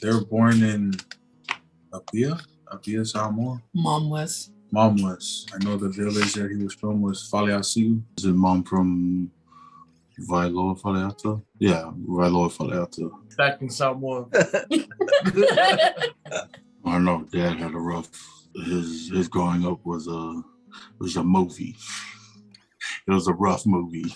They were born in Apia, Samoa. Mom was. I know the village that he was from was Faleasiu. Is his mom from Vailoa Faleata? Yeah, Vailoa Faleata. Back in Samoa. I know Dad had a rough. His growing up was a movie. It was a rough movie.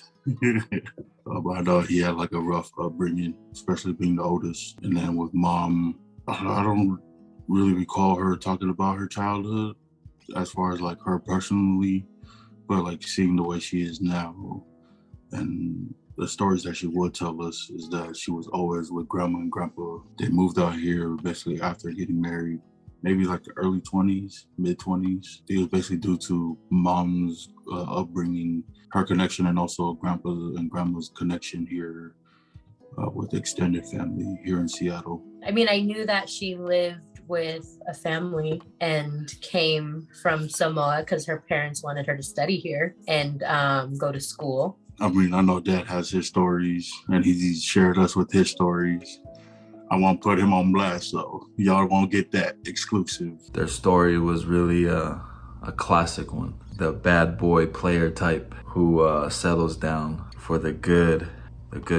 But I know he had like a rough upbringing, especially being the oldest. And then with Mom, I don't really recall her talking about her childhood as far as like her personally, but like seeing the way she is now and the stories that she would tell us is that she was always with Grandma and Grandpa. They moved out here basically after getting married, maybe like the early 20s, mid 20s. It was basically due to Mom's upbringing, her connection, and also Grandpa's and Grandma's connection here with the extended family here in Seattle. I mean, I knew that she lived with a family and came from Samoa because her parents wanted her to study here and go to school. I mean, I know Dad has his stories and he's shared us with his stories. I won't put him on blast, so y'all won't get that exclusive. Their story was really a classic one. The bad boy player type who settles down for the good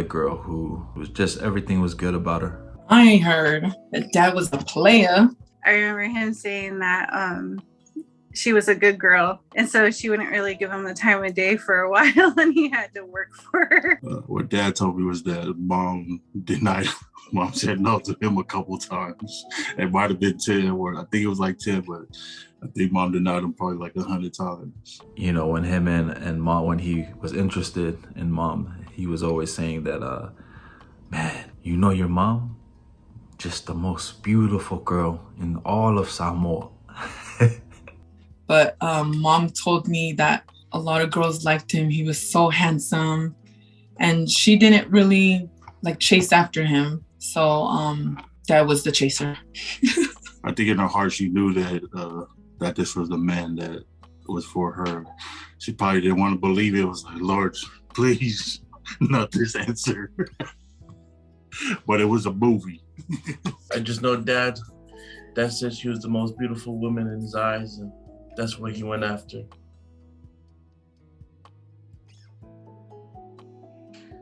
girl who was just, everything was good about her. I heard that Dad was a player. I remember him saying that she was a good girl, and so she wouldn't really give him the time of day for a while, and he had to work for her. What Dad told me was that Mom denied. Mom said no to him a couple times. It might have been 10, or I think it was like 10, but I think Mom denied him probably like 100 times. You know, when him and Mom, when he was interested in Mom, he was always saying that, man, you know your mom? Just the most beautiful girl in all of Samoa. But Mom told me that a lot of girls liked him. He was so handsome. And she didn't really like chase after him. So Dad was the chaser. I think in her heart she knew that this was the man that was for her. She probably didn't want to believe it. It was like, Lord, please, not this answer. But it was a movie. I just know Dad said she was the most beautiful woman in his eyes, and that's what he went after.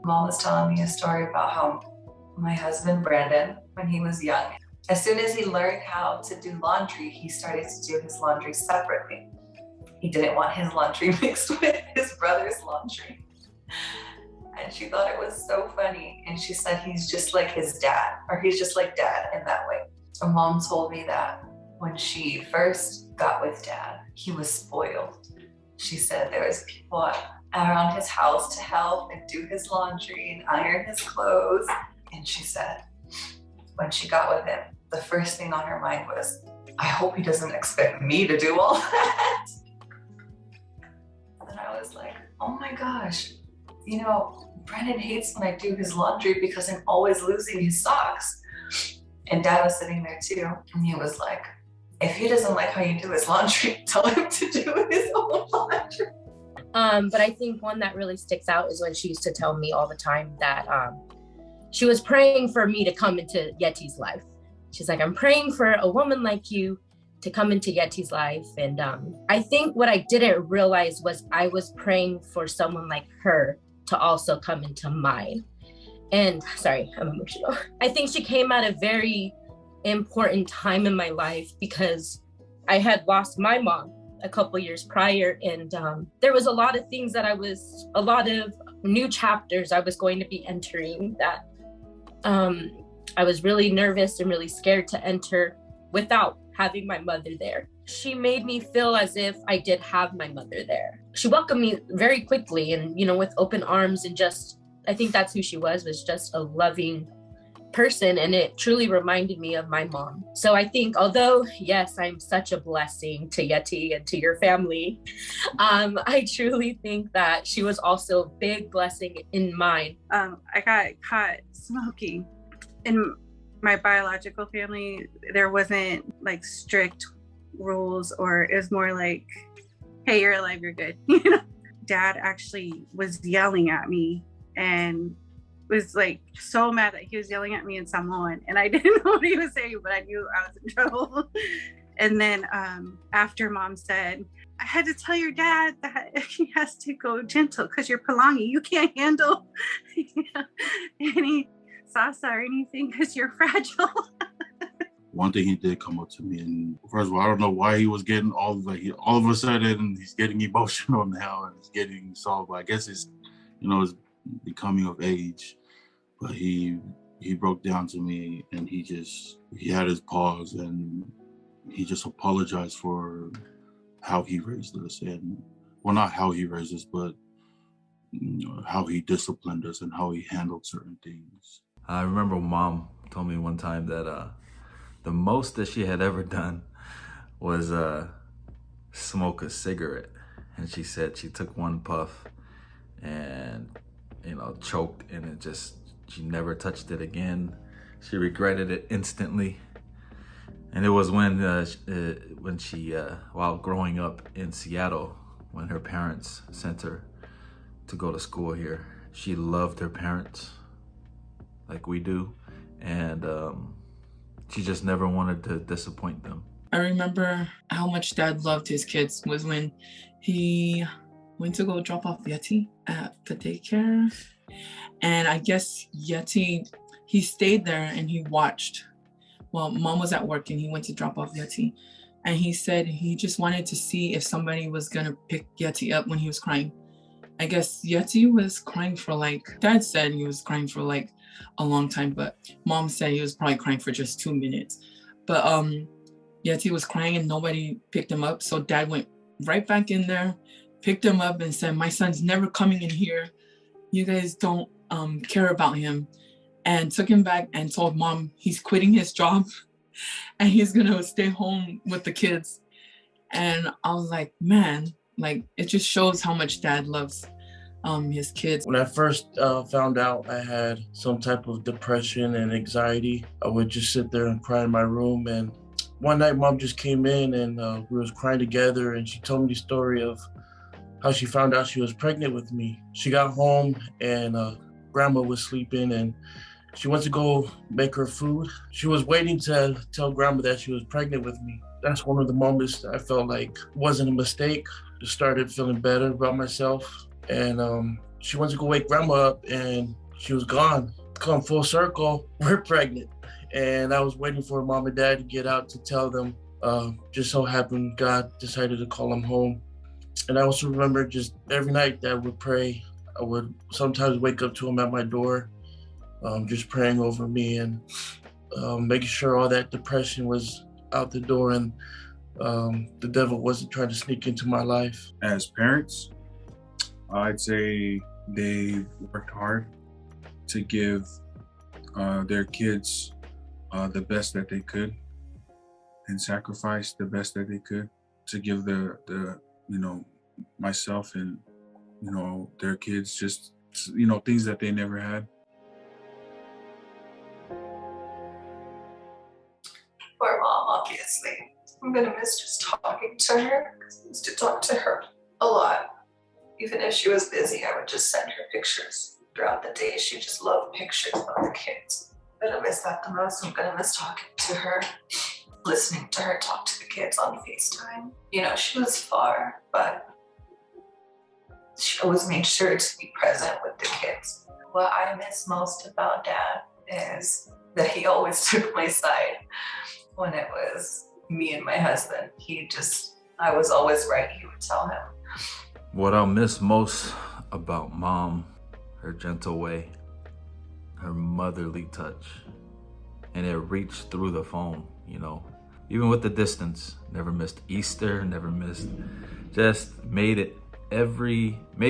Mom was telling me a story about how my husband, Brandon, when he was young, as soon as he learned how to do laundry, he started to do his laundry separately. He didn't want his laundry mixed with his brother's laundry. And she thought it was so funny. And she said he's just like his dad, or he's just like Dad in that way. And Mom told me that when she first got with Dad, he was spoiled. She said there was people around his house to help and do his laundry and iron his clothes. And she said when she got with him, the first thing on her mind was, I hope he doesn't expect me to do all that. And I was like, oh my gosh, you know, Brandon hates when I do his laundry because I'm always losing his socks. And Dad was sitting there too. And he was like, if he doesn't like how you do his laundry, tell him to do his own laundry. But I think one that really sticks out is when she used to tell me all the time that she was praying for me to come into Yeti's life. She's like, I'm praying for a woman like you to come into Yeti's life. And I think what I didn't realize was I was praying for someone like her to also come into mine. And sorry, I'm emotional. I think she came at a very important time in my life because I had lost my mom a couple years prior. And there was a lot of things that a lot of new chapters I was going to be entering that I was really nervous and really scared to enter without having my mother there. She made me feel as if I did have my mother there. She welcomed me very quickly and, you know, with open arms, and just, I think that's who she was just a loving person. And it truly reminded me of my mom. So I think, although, yes, I'm such a blessing to Yeti and to your family, I truly think that she was also a big blessing in mine. I got caught smoking. In my biological family, there wasn't like strict rules, or it was more like, hey, you're alive, you're good. You know, Dad actually was yelling at me, and was like so mad that he was yelling at me in Samoan, and I didn't know what he was saying, but I knew I was in trouble. And then after Mom said, I had to tell your dad that he has to go gentle because you're Palangi. You can't handle any salsa or anything because you're fragile. One thing he did come up to me, and first of all, I don't know why he was getting all of a sudden he's getting emotional now and he's getting soft. I guess it's, it's becoming of age. But he broke down to me, and he had his pause, and he just apologized for how he raised us, and well, not how he raised us, but how he disciplined us and how he handled certain things. I remember Mom told me one time that the most that she had ever done was smoke a cigarette. And she said she took one puff and, choked, and she never touched it again. She regretted it instantly. And it was when she, while growing up in Seattle, when her parents sent her to go to school here. She loved her parents like we do. And she just never wanted to disappoint them. I remember how much Dad loved his kids was when he went to go drop off Yeti at the daycare. And I guess Yeti, he stayed there and he watched. Well, Mom was at work and he went to drop off Yeti. And he said he just wanted to see if somebody was gonna pick Yeti up when he was crying. I guess Yeti was crying for Dad said he was crying for a long time, but Mom said he was probably crying for just 2 minutes. But Yeti was crying and nobody picked him up. So Dad went right back in there, picked him up and said, my son's never coming in here. You guys don't care about him. And took him back and told Mom he's quitting his job and he's gonna stay home with the kids. And I was like, man, it just shows how much Dad loves his kids. When I first found out I had some type of depression and anxiety, I would just sit there and cry in my room. And one night Mom just came in and we was crying together, and she told me the story of how she found out she was pregnant with me. She got home and Grandma was sleeping, and she went to go make her food. She was waiting to tell Grandma that she was pregnant with me. That's one of the moments that I felt like wasn't a mistake. Just started feeling better about myself. And she went to go wake Grandma up and she was gone. Come full circle, we're pregnant. And I was waiting for Mom and Dad to get out to tell them. Just so happened God decided to call them home. And I also remember just every night that I would pray, I would sometimes wake up to him at my door, just praying over me and making sure all that depression was out the door and the devil wasn't trying to sneak into my life. As parents, I'd say they worked hard to give their kids the best that they could and sacrifice the best that they could to give the myself and their kids just things that they never had. Poor Mom, obviously. I'm gonna miss just talking to her, because I used to talk to her a lot. Even if she was busy, I would just send her pictures throughout the day. She just loved pictures of the kids. I'm gonna miss that the most. I'm gonna miss talking to her, listening to her talk to the kids on FaceTime. She was far, but she always made sure to be present with the kids. What I miss most about Dad is that he always took my side when it was me and my husband. I was always right, he would tell him. What I'll miss most about Mom, her gentle way, her motherly touch, and it reached through the phone, even with the distance. Never missed Easter, never missed, just made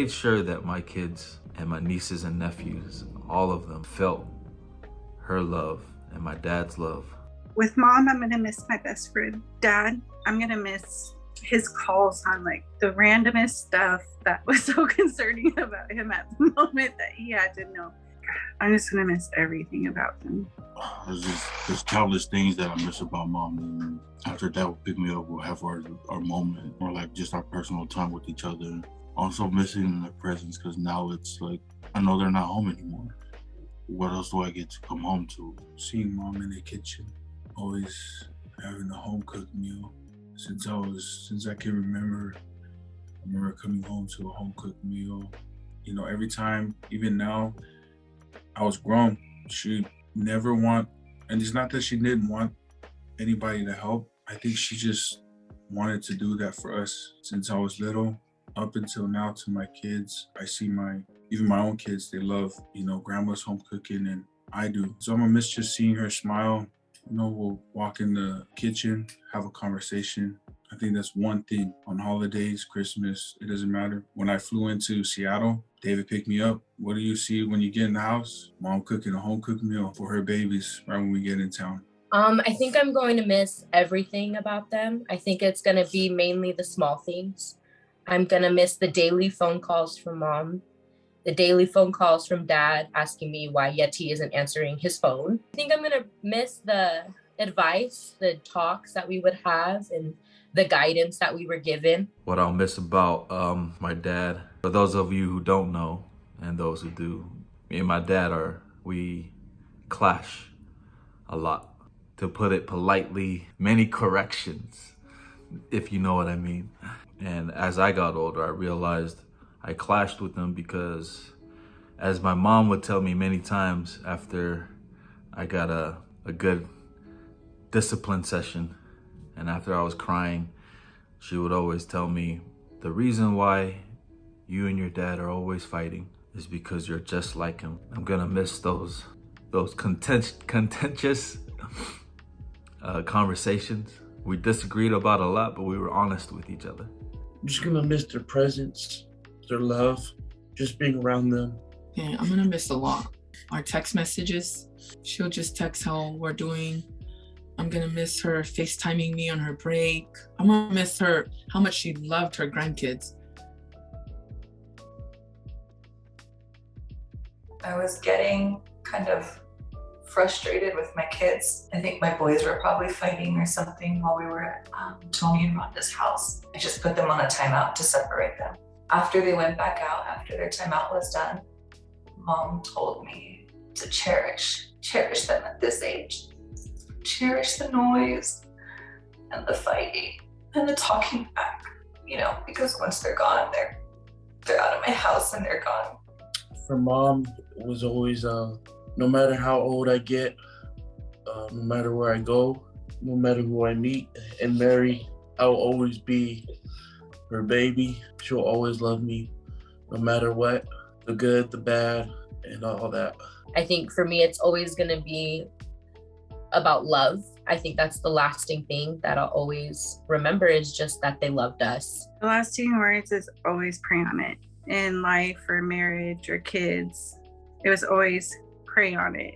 sure that my kids and my nieces and nephews, all of them, felt her love and my dad's love. With Mom, I'm gonna miss my best friend. Dad, I'm gonna miss his calls on the randomest stuff that was so concerning about him at the moment that he had to know. I'm just gonna miss everything about him. There's countless things that I miss about Mom, and after that will pick me up, we'll have our moment, or just our personal time with each other. Also missing their presence, because now it's I know they're not home anymore. what else do I get to come home to? Seeing mom in the kitchen, always having a home cooked meal. Since I can remember, I remember coming home to a home cooked meal. You know, every time, even now, I was grown. She never want, and it's not that she didn't want anybody to help. I think she just wanted to do that for us since I was little up until now to my kids. I see even my own kids, they love, grandma's home cooking, and I do. So I'm gonna miss just seeing her smile. We'll walk in the kitchen, have a conversation. I think that's one thing on holidays, Christmas, it doesn't matter. When I flew into Seattle, David picked me up. What do you see when you get in the house? Mom cooking a home cooked meal for her babies right when we get in town. I think I'm going to miss everything about them. I think it's going to be mainly the small things. I'm going to miss the daily phone calls from mom, the daily phone calls from dad asking me why Yeti isn't answering his phone. I think I'm going to miss the advice, the talks that we would have, and the guidance that we were given. What I'll miss about my dad, for those of you who don't know and those who do, me and my dad we clash a lot. To put it politely, many corrections, if you know what I mean. And as I got older, I realized I clashed with him because, as my mom would tell me many times after I got a good discipline session, and after I was crying, she would always tell me, the reason why you and your dad are always fighting is because you're just like him. I'm gonna miss those contentious conversations. We disagreed about a lot, but we were honest with each other. I'm just gonna miss their presence, their love, just being around them. Yeah, I'm gonna miss a lot. Our text messages, she'll just text how we're doing. I'm gonna miss her FaceTiming me on her break. I'm gonna miss her, how much she loved her grandkids. I was getting kind of frustrated with my kids. I think my boys were probably fighting or something while we were at Tony and Rhonda's house. I just put them on a timeout to separate them. After they went back out, after their timeout was done, mom told me to cherish them at this age. Cherish the noise and the fighting and the talking back, because once they're gone, they're out of my house and they're gone. For mom, it was always, no matter how old I get, no matter where I go, no matter who I meet and marry, I'll always be her baby. She'll always love me, no matter what, the good, the bad, and all that. I think for me, it's always going to be about love. I think that's the lasting thing that I'll always remember, is just that they loved us. The lasting words is always pray on it. In life or marriage or kids, it was always pray on it.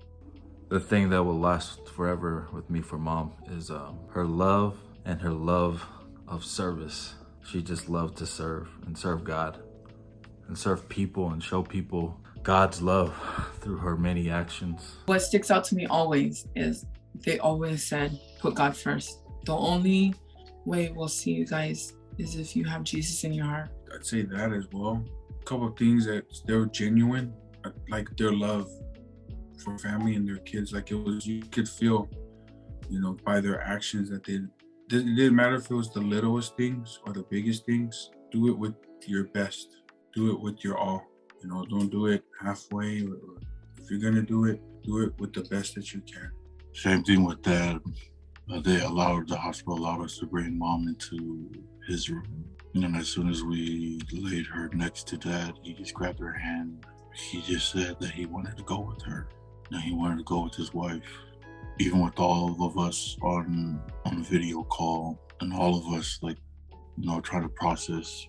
The thing that will last forever with me for mom is her love and her love of service. She just loved to serve and serve God and serve people and show people God's love through her many actions. What sticks out to me always is they always said, put God first. The only way we'll see you guys is if you have Jesus in your heart. I'd say that as well. A couple of things that they're genuine, like their love for family and their kids. Like you could feel, by their actions that it didn't matter if it was the littlest things or the biggest things. Do it with your best. Do it with your all. Don't do it halfway. Or if you're gonna do it with the best that you can. Same thing with Dad. The hospital allowed us to bring Mom into his room. And then as soon as we laid her next to Dad, he just grabbed her hand. He just said that he wanted to go with her. And he wanted to go with his wife. Even with all of us on video call, and all of us trying to process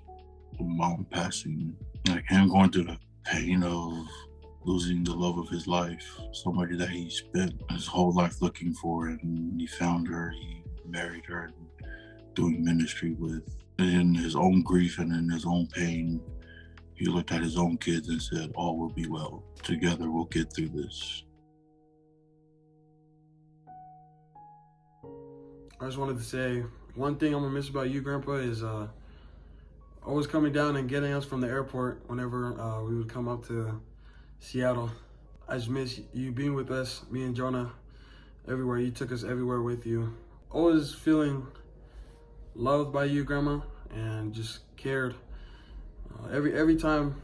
Mom passing. Like him going through the pain of losing the love of his life, somebody that he spent his whole life looking for, and he found her, he married her, and doing ministry with. In his own grief and in his own pain, he looked at his own kids and said, all will be well. Together we'll get through this. I just wanted to say, one thing I'm gonna miss about you, Grandpa, is always coming down and getting us from the airport whenever we would come up to Seattle. I just miss you being with us, me and Jonah, everywhere. You took us everywhere with you. Always feeling loved by you, Grandma, and just cared. Every time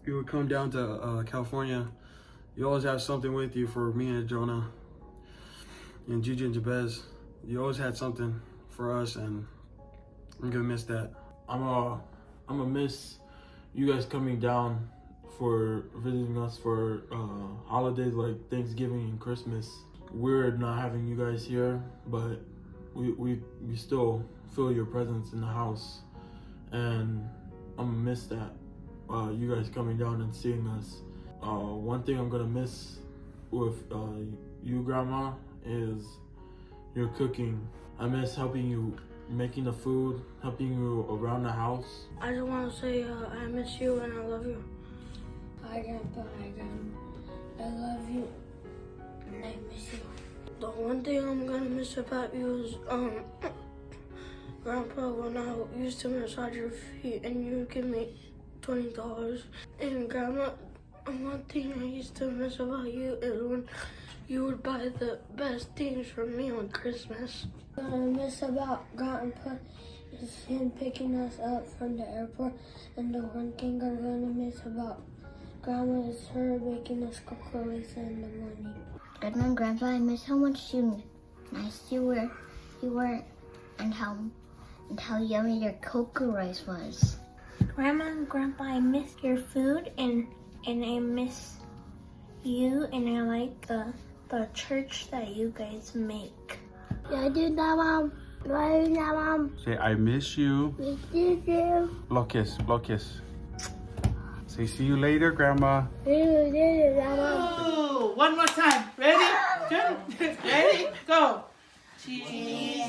you would come down to California, you always have something with you for me and Jonah and Gigi and Jabez. You always had something for us, and I'm gonna miss that. I'm gonna miss you guys coming down for visiting us for holidays like Thanksgiving and Christmas. Weird not having you guys here, but we still feel your presence in the house, and I'm gonna miss that. You guys coming down and seeing us. One thing I'm gonna miss with you, Grandma, is your cooking. I miss helping you making the food, helping you around the house. I just want to say I miss you and I love you. Hi, Grandpa. Hi, Grandma. I love you and I miss you. The one thing I'm gonna miss about you is Grandpa, when I used to massage your feet and you would give me $20. And Grandma, one thing I used to miss about you is when you would buy the best things for me on Christmas. What I miss about Grandpa is him picking us up from the airport. And the one thing I'm gonna miss about Grandma is her making us cocoa rice in the morning. Grandma and Grandpa, I miss how much nice you were and how yummy your cocoa rice was. Grandma and Grandpa, I miss your food and I miss you, and I like the church that you guys make. Yeah, I do that, Mom. I do that, Mom. Say, I miss you. Miss you too. Blow kiss, blow kiss. Say, see you later, Grandma. Oh, one more time. Ready? Ready? Go. Jesus.